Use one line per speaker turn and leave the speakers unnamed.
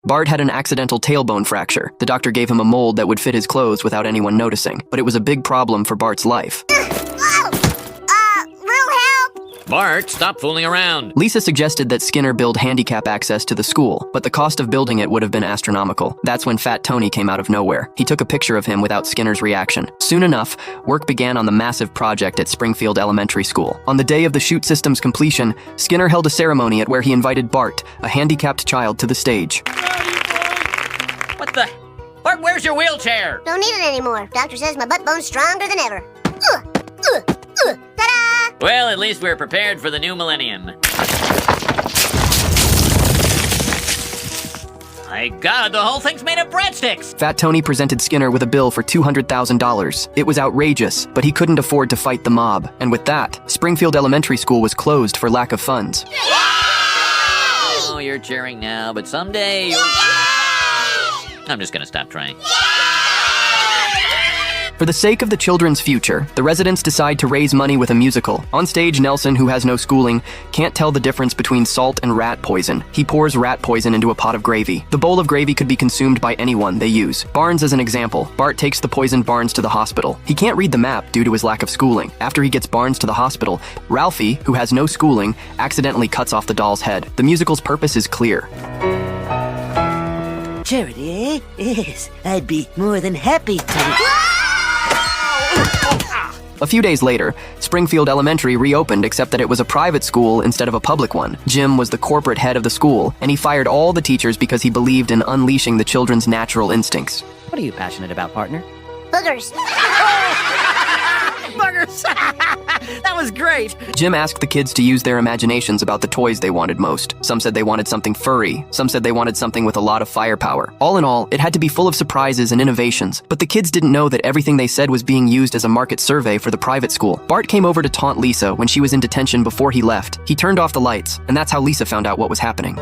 Bart had an accidental tailbone fracture. The doctor gave him a mold that would fit his clothes without anyone noticing, but it was a big problem for Bart's life.
Bart, stop fooling around.
Lisa suggested that Skinner build handicap access to the school, but the cost of building it would have been astronomical. That's when Fat Tony came out of nowhere. He took a picture of him without Skinner's reaction. Soon enough, work began on the massive project at Springfield Elementary School. On the day of the chute system's completion, Skinner held a ceremony at where he invited Bart, a handicapped child, to the stage.
What the? Bart, where's your wheelchair?
Don't need it anymore. Doctor says my butt bone's stronger than ever. Ta-da!
Well, at least we're prepared for the new millennium. My God, the whole thing's made of breadsticks!
Fat Tony presented Skinner with a bill for $200,000. It was outrageous, but he couldn't afford to fight the mob. And with that, Springfield Elementary School was closed for lack of funds.
Oh, you're cheering now, but someday you'll... I'm just gonna stop trying.
For the sake of the children's future, the residents decide to raise money with a musical. On stage, Nelson, who has no schooling, can't tell the difference between salt and rat poison. He pours rat poison into a pot of gravy. The bowl of gravy could be consumed by anyone they use. Barnes as an example. Bart takes the poisoned Barnes to the hospital. He can't read the map due to his lack of schooling. After he gets Barnes to the hospital, Ralphie, who has no schooling, accidentally cuts off the doll's head. The musical's purpose is clear.
Charity, eh? Yes, I'd be more than happy to.
A few days later, Springfield Elementary reopened, except that it was a private school instead of a public one. Jim was the corporate head of the school, and he fired all the teachers because he believed in unleashing the children's natural instincts.
What are you passionate about, partner?
Boogers.
Buggers! That was great!
Jim asked the kids to use their imaginations about the toys they wanted most. Some said they wanted something furry. Some said they wanted something with a lot of firepower. All in all, it had to be full of surprises and innovations. But the kids didn't know that everything they said was being used as a market survey for the private school. Bart came over to taunt Lisa when she was in detention before he left. He turned off the lights, and that's how Lisa found out what was happening.